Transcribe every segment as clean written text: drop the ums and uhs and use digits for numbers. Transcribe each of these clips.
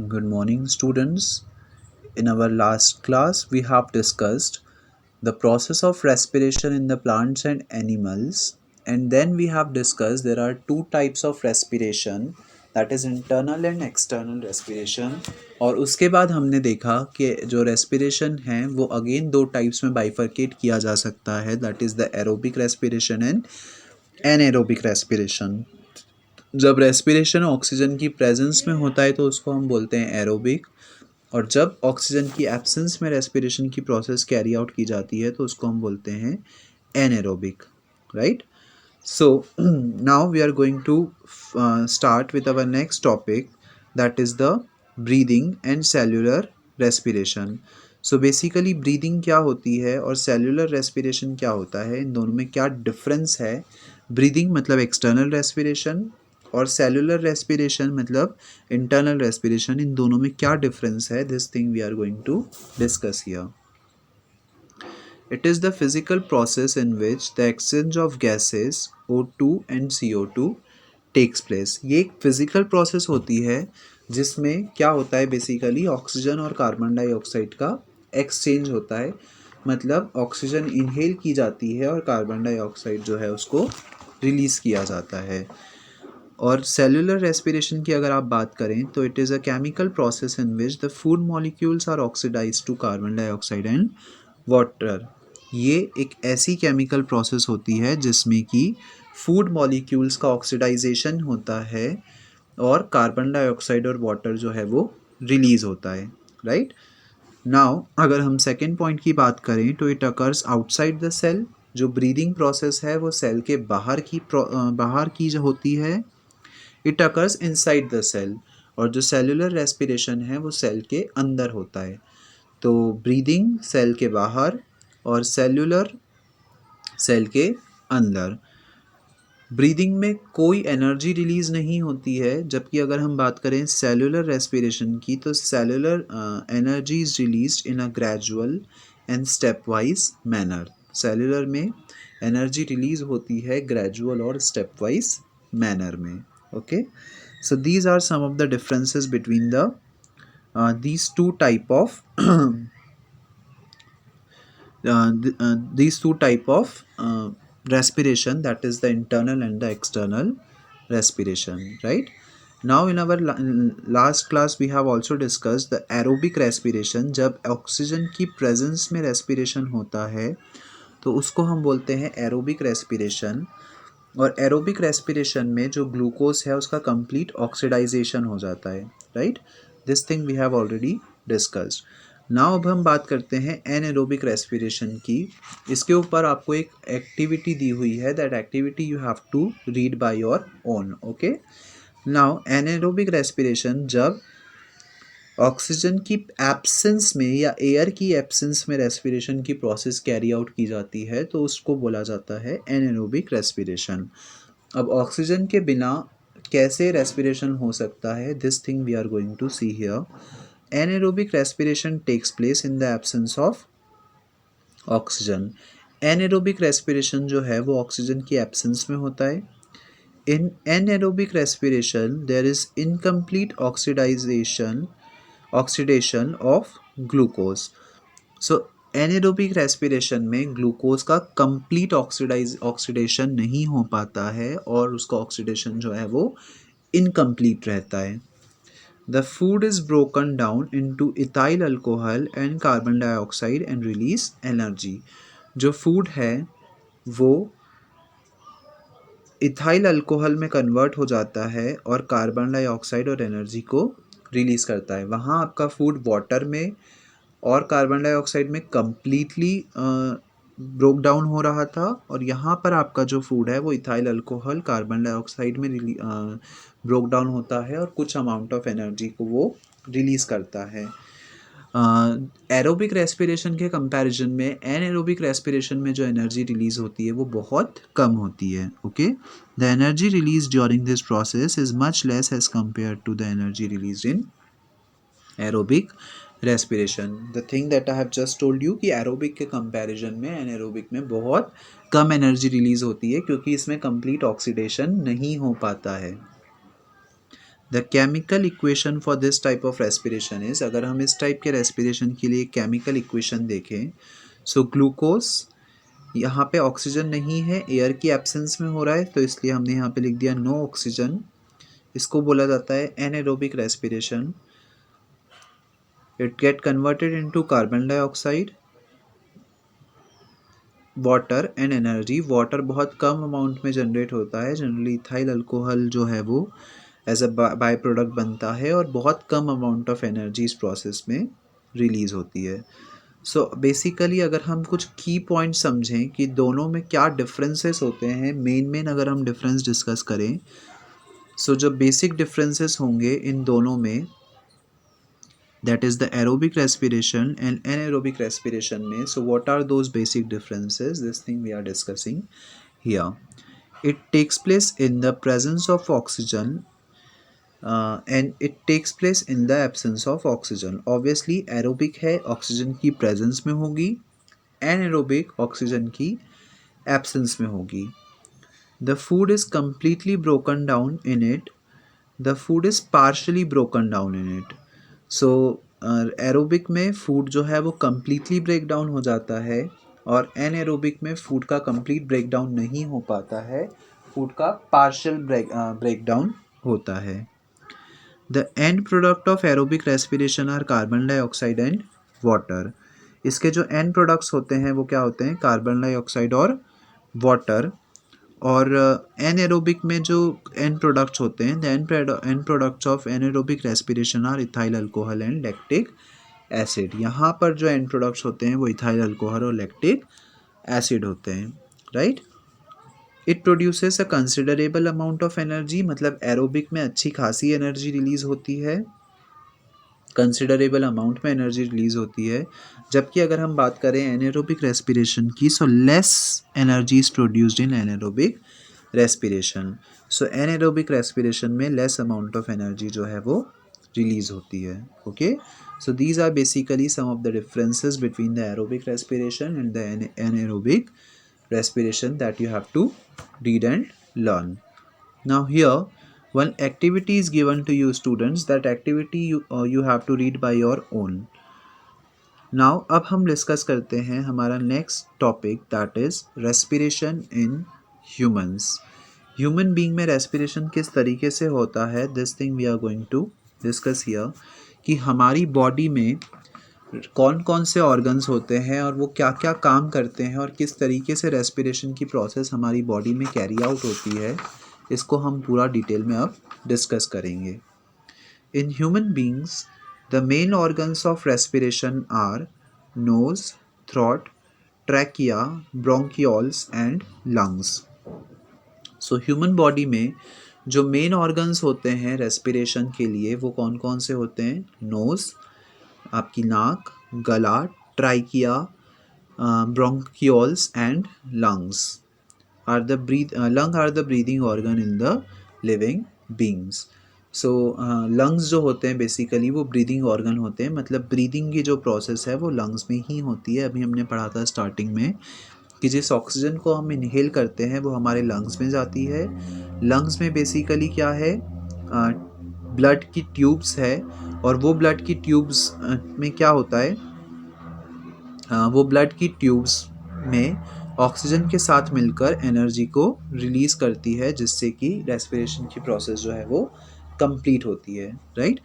Good morning, students. In our last class, we have discussed the process of respiration in the plants and animals, and then we have discussed there are two types of respiration, that is internal and external respiration. और उसके बाद हमने देखा कि जो respiration है वो again दो टाइप्स में बाइफरकेट किया जा सकता है, that is the aerobic respiration and anaerobic respiration. जब रेस्पिरेशन ऑक्सीजन की प्रेजेंस में होता है तो उसको हम बोलते हैं एरोबिक, और जब ऑक्सीजन की एब्सेंस में रेस्पिरेशन की प्रोसेस कैरी आउट की जाती है तो उसको हम बोलते हैं anaerobic, right. So now we are going to start with our next topic, that is the breathing and cellular respiration. So basically breathing क्या होती है और सेल्यूलर रेस्पिरेशन क्या होता है, इन दोनों में क्या डिफरेंस है. ब्रीदिंग मतलब एक्सटर्नल रेस्पिरेशन और सेल्यूलर रेस्पिरेशन मतलब इंटरनल रेस्पिरेशन, इन दोनों में क्या डिफरेंस है, this thing we are going to discuss here. It is the physical process in which the exchange of gases O2 and CO2 takes place. ये एक physical process होती है जिसमें क्या होता है, बेसिकली ऑक्सीजन और कार्बन डाइऑक्साइड का एक्सचेंज होता है. मतलब ऑक्सीजन इनहेल की जाती है और कार्बन डाइऑक्साइड जो है उसको रिलीज़ किया जाता है. और सेल्यूलर रेस्पिरेशन की अगर आप बात करें तो it is a chemical process in which the food molecules are oxidize to carbon dioxide and water. ये एक ऐसी केमिकल प्रोसेस होती है जिसमें कि फूड मॉलिक्यूल्स का ऑक्सीडाइजेशन होता है और कार्बन डाइऑक्साइड और वाटर जो है वो रिलीज़ होता है, राइट. नाउ अगर हम सेकेंड पॉइंट की बात करें तो it occurs outside the cell. जो ब्रीदिंग प्रोसेस है वो सेल के बाहर की जो होती है. It occurs inside the cell. और जो सेलुलर रेस्पिरेशन है वो सेल के अंदर होता है. तो ब्रीदिंग सेल के बाहर और सेल्यूलर सेल के अंदर. ब्रीदिंग में कोई एनर्जी रिलीज़ नहीं होती है, जबकि अगर हम बात करें सेलुलर रेस्पिरेशन की तो cellular energy is released in a gradual and step wise manner. Cellular में एनर्जी रिलीज होती है ग्रेजुअल और स्टेप वाइज मैनर में. Okay, so these are some of the differences between the these two type of these two type of respiration, that is the internal and the external respiration, right. Now in our last class we have also discussed the aerobic respiration. जब oxygen की presence में respiration होता है तो उसको हम बोलते हैं एरोबिक रेस्पिरेशन. और एरोबिक रेस्पिरेशन में जो ग्लूकोज है उसका कंप्लीट ऑक्सीडाइजेशन हो जाता है, right. This thing we have already discussed. Now अब हम बात करते हैं एनएरोबिक रेस्पिरेशन की. इसके ऊपर आपको एक एक्टिविटी दी हुई है, that activity you have to read by your own. Okay, now anaerobic respiration जब ऑक्सीजन की एब्सेंस में या एयर की एब्सेंस में रेस्पिरेशन की प्रोसेस कैरी आउट की जाती है तो उसको बोला जाता है एनएरोबिक रेस्पिरेशन. अब ऑक्सीजन के बिना कैसे रेस्पिरेशन हो सकता है, this thing we are going to see here. Anaerobic respiration takes place in the absence of oxygen. Anaerobic respiration जो है वो ऑक्सीजन की एब्सेंस में होता है. In anaerobic respiration there is incomplete oxidation of glucose. So anaerobic respiration में glucose का complete oxidation नहीं हो पाता है और उसका ऑक्सीडेशन जो है वो इनकम्प्लीट रहता है. The food is broken down into ethyl alcohol and carbon dioxide and release energy. जो फूड है वो इथाइल अल्कोहल में कन्वर्ट हो जाता है और कार्बन डाइऑक्साइड और एनर्जी को रिलीज़ करता है. वहाँ आपका फूड वाटर में और कार्बन डाइऑक्साइड में कम्प्लीटली ब्रोक डाउन हो रहा था, और यहाँ पर आपका जो फूड है वो इथाइल अल्कोहल कार्बन डाइऑक्साइड में ब्रोक डाउन होता है और कुछ अमाउंट ऑफ एनर्जी को वो रिलीज़ करता है. एरोबिक रेस्पिरेशन के कंपैरिजन में एनएरोबिक रेस्पिरेशन में जो एनर्जी रिलीज होती है वो बहुत कम होती है. Okay, the energy release during this process is much less as compare to the energy release in aerobic respiration. The thing that I have just told you कि एरोबिक के कंपैरिजन में एनएरोबिक में बहुत कम एनर्जी रिलीज होती है क्योंकि इसमें complete oxidation नहीं हो पाता है. The chemical equation for this type of respiration is, अगर हम इस टाइप के रेस्पिरेशन के लिए केमिकल इक्वेशन देखें, सो ग्लूकोज, यहाँ पे ऑक्सीजन नहीं है, एयर की एब्सेंस में हो रहा है, तो इसलिए हमने यहाँ पे लिख दिया नो ऑक्सीजन। इसको बोला जाता है anaerobic respiration. It get converted into carbon dioxide, water and energy. Water बहुत कम अमाउंट में जनरेट होता है, जनरली इथाइल अल्कोहल जो है वो एज अ बाय प्रोडक्ट बनता है, और बहुत कम अमाउंट ऑफ एनर्जी इस प्रोसेस में रिलीज होती है। सो बेसिकली अगर हम कुछ की पॉइंट समझें कि दोनों में क्या डिफरेंसेस होते हैं, मेन अगर हम डिफरेंस डिस्कस करें, सो जो बेसिक डिफरेंसेस होंगे इन दोनों में, that is the aerobic respiration and anaerobic respiration में, so what are those basic differences, this thing we are discussing here. It takes place in the presence of oxygen and it takes place in the absence of oxygen. Obviously aerobic है oxygen की presence में होगी, anaerobic oxygen की absence में होगी. The food is completely broken down in it, the food is partially broken down in it. So aerobic में food जो है वो कम्प्लीटली ब्रेक डाउन हो जाता है, और एनएरोबिक में फूड का कंप्लीट ब्रेक डाउन नहीं हो पाता है, फूड का पार्शियल ब्रेक डाउन होता है. The end product of aerobic respiration are carbon dioxide and water. इसके जो एंड प्रोडक्ट्स होते हैं वो क्या होते हैं, कार्बन डाइऑक्साइड और वाटर. और एनएरोबिक में जो एंड प्रोडक्ट्स होते हैं, the end products of anaerobic respiration are ethyl alcohol and lactic acid. यहाँ पर जो एंड प्रोडक्ट्स होते हैं वो इथाइल अल्कोहल और लैक्टिक एसिड होते हैं, right. It produces a considerable amount of energy, मतलब एरोबिक में अच्छी खासी एनर्जी रिलीज होती है, कंसिडरेबल अमाउंट में एनर्जी रिलीज होती है. जबकि अगर हम बात करें एनाएरोबिक रेस्पिरेशन की, so less energy is produced in anaerobic respiration. So anaerobic respiration में लेस अमाउंट ऑफ एनर्जी जो है वो रिलीज होती है. Okay, so these are basically some of the differences between the aerobic respiration and the anaerobic respiration that you have to read and learn. Now here one activity is given to you students, that activity you have to read by your own. Now अब हम discuss करते हैं हमारा next topic, that is respiration in humans. Human being में respiration किस तरीके से होता है, this thing we are going to discuss here. कि हमारी बॉडी में कौन कौन से ऑर्गन्स होते हैं और वो क्या क्या काम करते हैं, और किस तरीके से रेस्पिरेशन की प्रोसेस हमारी बॉडी में कैरी आउट होती है, इसको हम पूरा डिटेल में अब डिस्कस करेंगे. In human beings the main organs of respiration are knows, throat, trachea, bronchioles and lungs. So human body में जो मेन ऑर्गन्स होते हैं रेस्पिरेशन के लिए वो कौन कौन से होते हैं, नोज़ आपकी नाक, गला, trachea, bronchioles and lungs are the lung are the breathing organ in the living beings. So lungs जो होते हैं बेसिकली वो ब्रीदिंग ऑर्गन होते हैं, मतलब ब्रीदिंग की जो प्रोसेस है वो लंग्स में ही होती है. अभी हमने पढ़ा था स्टार्टिंग में कि जिस ऑक्सीजन को हम इनहेल करते हैं वो हमारे लंग्स में जाती है. लंग्स में बेसिकली क्या है, ब्लड की ट्यूब्स है, और वो ब्लड की ट्यूब्स में क्या होता है, वो ब्लड की ट्यूब्स में ऑक्सीजन के साथ मिलकर एनर्जी को रिलीज करती है, जिससे कि रेस्पिरेशन की प्रोसेस जो है वो कंप्लीट होती है, राइट.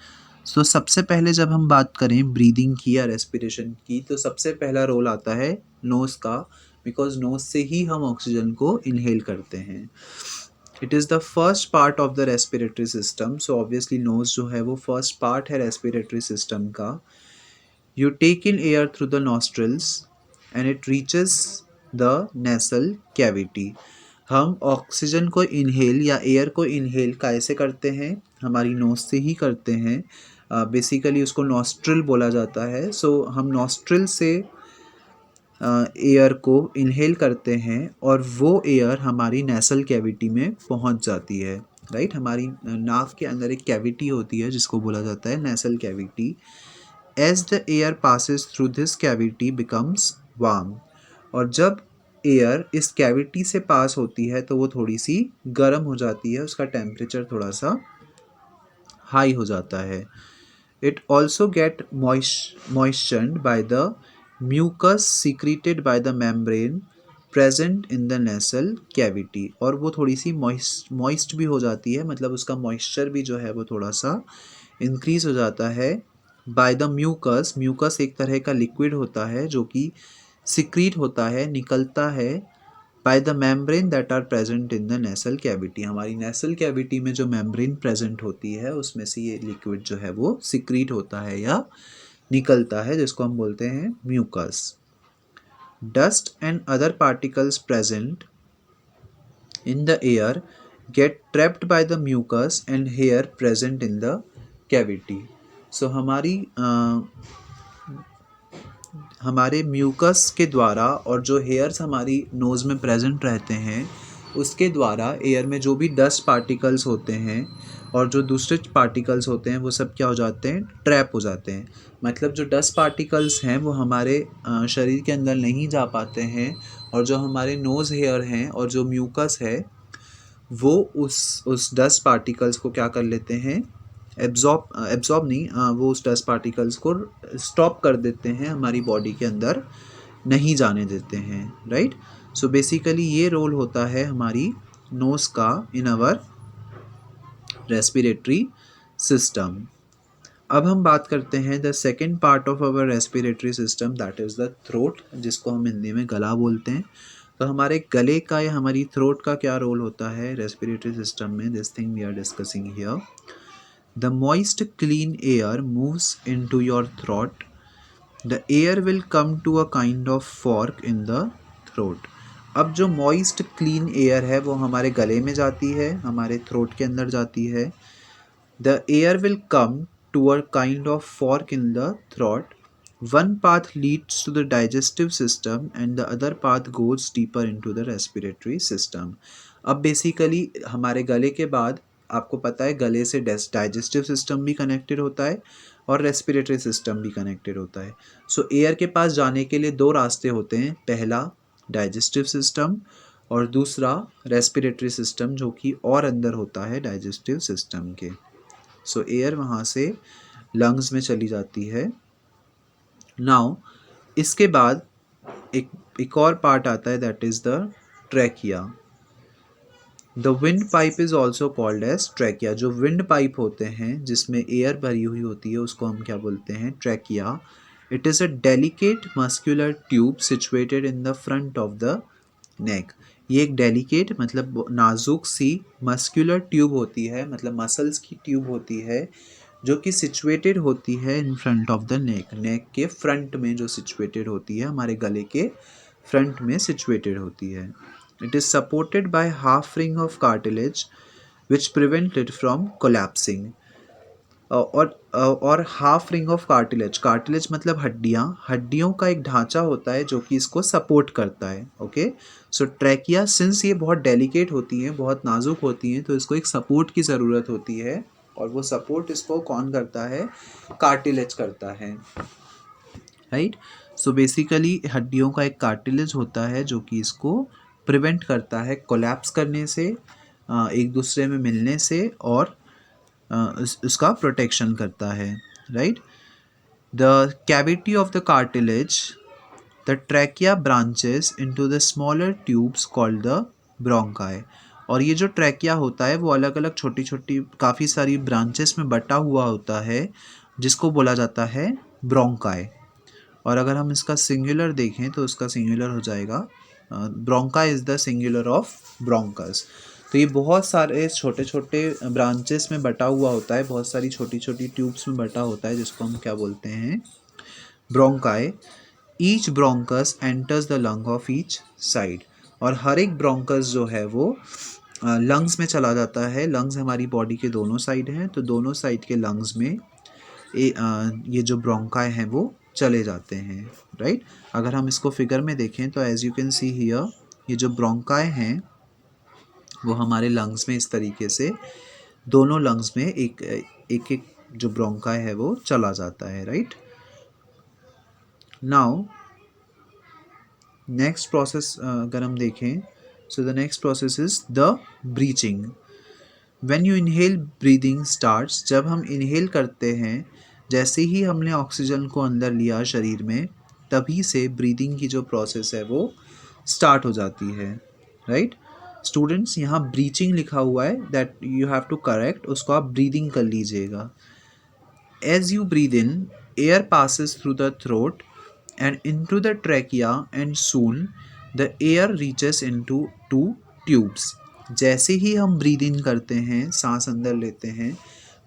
सो सबसे पहले जब हम बात करें ब्रीदिंग की या रेस्पिरेशन की, तो सबसे पहला रोल आता है नोज़ का, बिकॉज नोज़ से ही हम ऑक्सीजन को इनहेल करते हैं. It is the first part of the respiratory system. So obviously nose जो है वो फर्स्ट पार्ट है रेस्पिरेटरी सिस्टम का. You take in air through the nostrils and it reaches the nasal cavity. हम oxygen को inhale या air को inhale कैसे करते हैं, हमारी नोज से ही करते हैं. बेसिकली उसको नॉस्ट्रिल बोला जाता है. सो हम नॉस्ट्रिल से एयर को इनहेल करते हैं और वो एयर हमारी नेसल कैविटी में पहुंच जाती है, राइट. हमारी नाक के अंदर एक कैविटी होती है जिसको बोला जाता है nasal cavity. As the air passes through this cavity becomes warm. और जब एयर इस कैविटी से पास होती है तो वो थोड़ी सी गर्म हो जाती है, उसका टेम्परेचर थोड़ा सा हाई हो जाता है। It also get moistened by the mucus secreted by the membrane present in the nasal cavity, और वो थोड़ी सी मॉइस्ट भी हो जाती है, मतलब उसका मॉइस्चर भी जो है वो थोड़ा सा इंक्रीज हो जाता है बाय द म्यूकस। म्यूकस एक तरह का लिक्विड होता है जो कि सिक्रीट होता है, निकलता है by the membrane that are present in the nasal cavity. हमारी नेसल कैविटी में जो मेम्ब्रेन प्रेजेंट होती है उसमें से ये लिक्विड जो है वो सिक्रीट होता है या निकलता है, जिसको हम बोलते हैं mucus. Dust and other particles present in the air get trapped by the mucus and hair present in the cavity. So हमारे म्यूकस के द्वारा और जो हेयर्स हमारी नोज़ में प्रेजेंट रहते हैं उसके द्वारा एयर में जो भी डस्ट पार्टिकल्स होते हैं और जो दूसरे पार्टिकल्स होते हैं वो सब क्या हो जाते हैं, ट्रैप हो जाते हैं। मतलब जो डस्ट पार्टिकल्स हैं वो हमारे शरीर के अंदर नहीं जा पाते हैं, और जो हमारे नोज़ हेयर हैं और जो म्यूकस है वो उस डस्ट पार्टिकल्स को क्या कर लेते हैं, एब्जॉर्ब नहीं, वो उस डस्ट पार्टिकल्स को स्टॉप कर देते हैं, हमारी बॉडी के अंदर नहीं जाने देते हैं, राइट। सो बेसिकली ये रोल होता है हमारी नोज़ का इन आवर रेस्पिरेटरी सिस्टम। अब हम बात करते हैं the second part of our respiratory system, that is the throat, जिसको हम हिंदी में गला बोलते हैं। तो हमारे गले का या हमारी थ्रोट का क्या रोल होता है रेस्पिरेटरी सिस्टम में, this thing we are discussing here. The moist clean air moves into your throat, the air will come to a kind of fork in the throat. अब जो मॉइस्ट क्लीन एयर है वो हमारे गले में जाती है, हमारे थ्रोट के अंदर जाती है। The air will come to a kind of fork in the throat, one path leads to the digestive system and the other path goes deeper into the respiratory system. अब बेसिकली हमारे गले के बाद आपको पता है गले से डाइजेस्टिव सिस्टम भी कनेक्टेड होता है और रेस्पिरेटरी सिस्टम भी कनेक्टेड होता है। सो एयर के पास जाने के लिए दो रास्ते होते हैं, पहला डाइजेस्टिव सिस्टम और दूसरा रेस्पिरेटरी सिस्टम जो कि और अंदर होता है डाइजेस्टिव सिस्टम के। सो एयर वहाँ से लंग्स में चली जाती है। नाउ इसके बाद एक और पार्ट आता है, that is the trachea. The wind pipe is also called as trachea. जो विंड पाइप होते हैं जिसमें एयर भरी हुई होती है उसको हम क्या बोलते हैं, trachea. It is a delicate muscular tube situated in the front of the नेक। ये एक डेलिकेट मतलब नाजुक सी मस्कुलर ट्यूब होती है, मतलब मसल्स की ट्यूब होती है जो कि सिचुएटेड होती है in front of the neck. Neck के फ्रंट में जो सिचुएटेड होती है, हमारे गले के फ्रंट में सिचुएटेड होती है। It is supported by half ring of cartilage which prevent it from collapsing. और half ring of cartilage, cartilage मतलब हड्डियाँ, हड्डियों का एक ढांचा होता है जो कि इसको सपोर्ट करता है। ओके, सो ट्रैकिया सिंस ये बहुत डेलिकेट होती हैं, बहुत नाजुक होती हैं, तो इसको एक सपोर्ट की ज़रूरत होती है, और वो सपोर्ट इसको कौन करता है, कार्टिलेज करता है, राइट। सो बेसिकली हड्डियों का एक कार्टिलेज होता है जो कि इसको प्रिवेंट करता है कोलैप्स करने से, एक दूसरे में मिलने से, और उसका प्रोटेक्शन करता है, right. The cavity of the cartilage, the trachea branches into the smaller tubes called the bronchi. और ये जो ट्रैकिया होता है वो अलग अलग छोटी छोटी काफ़ी सारी ब्रांचेस में बटा हुआ होता है जिसको बोला जाता है ब्रोंकाई। और अगर हम इसका सिंगुलर देखें तो उसका सिंगुलर हो जाएगा ब्रोंका is the singular of bronchus. तो ये बहुत सारे छोटे छोटे ब्रांचेस में बटा हुआ होता है, बहुत सारी छोटी छोटी ट्यूब्स में बटा होता है जिसको हम क्या बोलते हैं, bronchi. Each bronchus enters the lung of each side. और हर एक ब्रोंकस जो है वो लंग्स में चला जाता है। लंग्स हमारी बॉडी के दोनों साइड हैं, तो दोनों साइड के लंग्स में ये जो ब्रोंकाई हैं वो चले जाते हैं, राइट। अगर हम इसको फिगर में देखें तो as you can see here, ये जो ब्रोंकाई हैं वो हमारे लंग्स में इस तरीके से दोनों लंग्स में एक एक जो ब्रोंकाई है वो चला जाता है, राइट। नाउ नेक्स्ट प्रोसेस अगर हम देखें, so the next process is the breaching. When you inhale breathing starts, जब हम इनहेल करते हैं, जैसे ही हमने ऑक्सीजन को अंदर लिया शरीर में, तभी से ब्रीदिंग की जो प्रोसेस है वो स्टार्ट हो जाती है, राइट। स्टूडेंट्स, यहाँ ब्रीचिंग लिखा हुआ है, that you have to correct, उसको आप ब्रीदिंग कर लीजिएगा। As you breathe in, air passes through the throat and into the trachea, and soon the air reaches into two tubes. जैसे ही हम ब्रीद इन करते हैं, सांस अंदर लेते हैं,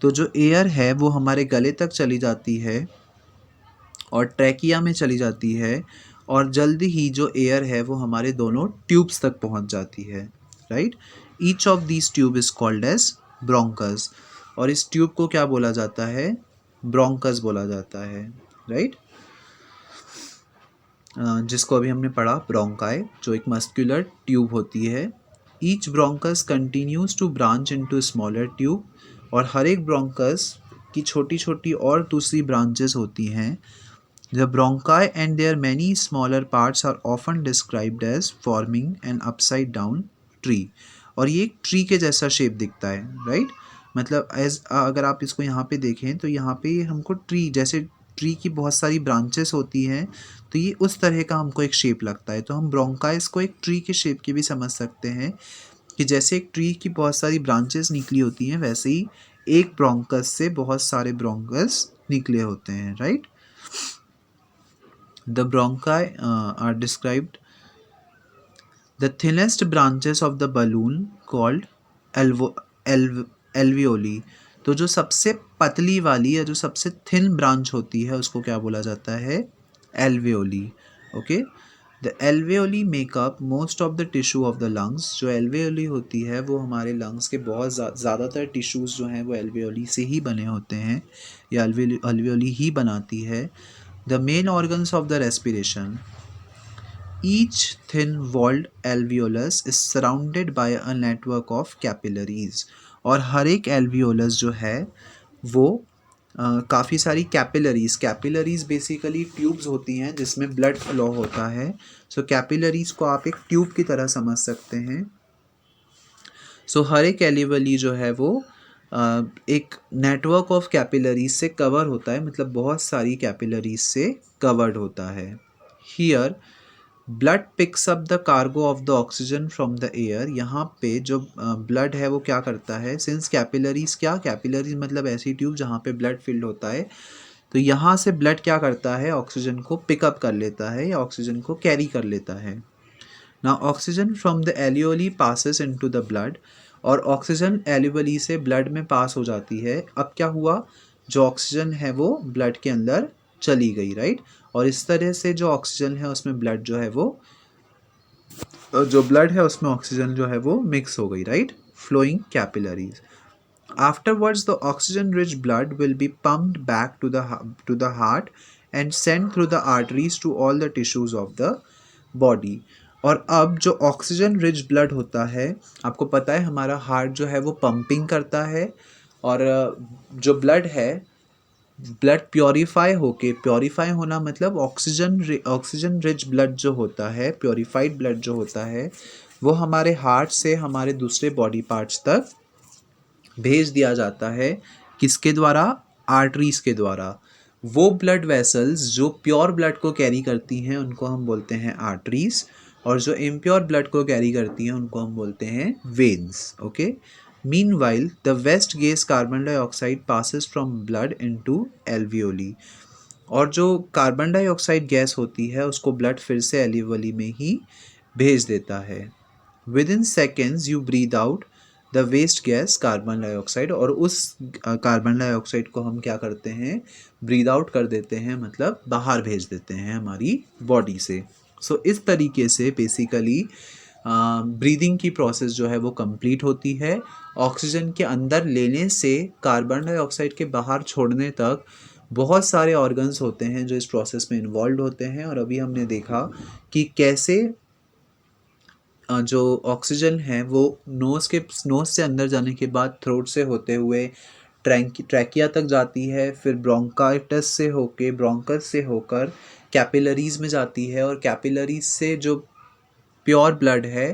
तो जो एयर है वो हमारे गले तक चली जाती है और ट्रैकिया में चली जाती है, और जल्दी ही जो एयर है वो हमारे दोनों ट्यूब्स तक पहुंच जाती है, right. Each of these tube is called as bronchus, और इस ट्यूब को क्या बोला जाता है? ब्रोंकस बोला जाता है, राइट। जिसको अभी हमने पढ़ा ब्रोंकाई, जो एक मस्कुलर ट्यूब होती है। Each bronchus continues to branch into smaller tube, और हर एक ब्रोंकस की छोटी छोटी और दूसरी ब्रांचेस होती हैं। The bronchi and their many smaller parts are often described as forming an upside down tree. और ये एक ट्री के जैसा शेप दिखता है, राइट। मतलब एज अगर आप इसको यहाँ पे देखें तो यहाँ पे हमको ट्री जैसे, ट्री की बहुत सारी ब्रांचेस होती हैं, तो ये उस तरह का हमको एक शेप लगता है। तो हम ब्रोंकाइस को एक ट्री के शेप की भी समझ सकते हैं, कि जैसे एक ट्री की बहुत सारी ब्रांचेस निकली होती हैं, वैसे ही एक ब्रोंकस से बहुत सारे ब्रोंकस निकले होते हैं, right. The bronchi are described the thinnest branches of the balloon called alveoli. तो जो सबसे पतली वाली या जो सबसे थिन ब्रांच होती है उसको क्या बोला जाता है? alveoli. Okay, the alveoli make up most of the tissue of the lungs. जो alveoli होती है वो हमारे लंग्स के बहुत ज़्यादातर टिश्यूज़ जो हैं वो alveoli से ही बने होते हैं, या alveoli ही बनाती है। The main organs of the respiration. Each thin-walled alveolus is surrounded by a network of capillaries. और हर एक alveolus जो है वो काफ़ी सारी कैपिलरीज बेसिकली ट्यूब्स होती हैं जिसमें ब्लड फ्लो होता है। सो कैपिलरीज को आप एक ट्यूब की तरह समझ सकते हैं। सो हर एक alveoli जो है वो एक नेटवर्क ऑफ कैपिलरीज से कवर होता है, मतलब बहुत सारी कैपिलरीज से कवर्ड होता है। Here blood picks up the cargo of the oxygen from the air. यहाँ पे जो ब्लड है वो क्या करता है, सिंस कैपिलरीज, क्या कैपिलरीज मतलब ऐसी ट्यूब जहाँ पे ब्लड फिल्ड होता है, तो यहाँ से ब्लड क्या करता है, ऑक्सीजन को पिकअप कर लेता है या ऑक्सीजन को कैरी कर लेता है। Now oxygen from the alveoli passes into the blood, और ऑक्सीजन एलियोली से ब्लड में पास हो जाती है। अब क्या हुआ, जो ऑक्सीजन है वो ब्लड के अंदर चली गई, राइट। और इस तरह से जो ऑक्सीजन है उसमें ब्लड जो है वो, जो ब्लड है उसमें ऑक्सीजन जो है वो मिक्स हो गई, right. Flowing capillaries. Afterwards, the oxygen-rich blood will be pumped back to the heart and sent through the arteries to all the tissues of the body. और अब जो ऑक्सीजन रिच ब्लड होता है, आपको पता है हमारा हार्ट जो है वो पंपिंग करता है, और जो ब्लड है, ब्लड प्योरीफाई होना मतलब ऑक्सीजन रिच ब्लड जो होता है, प्योरीफाइड ब्लड जो होता है, वो हमारे हार्ट से हमारे दूसरे बॉडी पार्ट्स तक भेज दिया जाता है। किसके द्वारा? आर्टरीज के द्वारा। वो ब्लड वेसल्स जो प्योर ब्लड को कैरी करती हैं उनको हम बोलते हैं आर्टरीज, और जो इम्प्योर ब्लड को कैरी करती हैं उनको हम बोलते हैं veins. Okay, meanwhile the waste gas carbon dioxide passes from blood into alveoli. और जो कार्बन डाइऑक्साइड गैस होती है उसको ब्लड फिर से एल्वियोली में ही भेज देता है। With in seconds you breathe out the waste gas carbon dioxide, और उस कार्बन डाइऑक्साइड को हम क्या करते हैं, ब्रीद आउट कर देते हैं, मतलब बाहर भेज देते हैं हमारी बॉडी से। सो इस तरीके से बेसिकली ब्रीदिंग की प्रोसेस जो है वो कंप्लीट होती है। ऑक्सीजन के अंदर लेने से कार्बन डाइऑक्साइड के बाहर छोड़ने तक बहुत सारे ऑर्गन्स होते हैं जो इस प्रोसेस में इन्वॉल्व होते हैं। और अभी हमने देखा कि कैसे जो ऑक्सीजन है वो नोज़ से अंदर जाने के बाद थ्रोट से होते हुए ट्रैकिया तक जाती है, फिर ब्रोंकाइटस से होके, ब्रोंकस से होकर कैपिलरीज में जाती है, और कैपिलरीज से जो प्योर ब्लड है,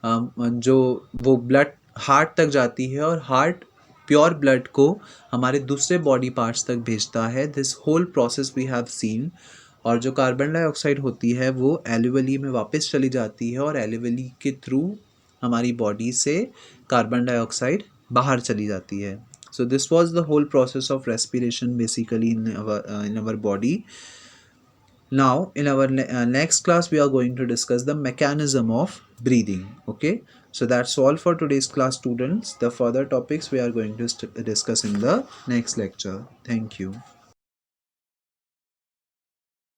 जो वो ब्लड हार्ट तक जाती है और हार्ट प्योर ब्लड को हमारे दूसरे बॉडी पार्ट्स तक भेजता है. This whole process we have seen. और जो कार्बन डाइऑक्साइड होती है वो एल्यूवली में वापस चली जाती है और एल्यूवली के थ्रू हमारी बॉडी से कार्बन डाइऑक्साइड बाहर चली जाती है. So this was the whole process of respiration basically in our body. Now in our next class we are going to discuss the mechanism of breathing. Okay, so that's all for today's class, students. The further topics we are going to discuss in the next lecture. Thank you.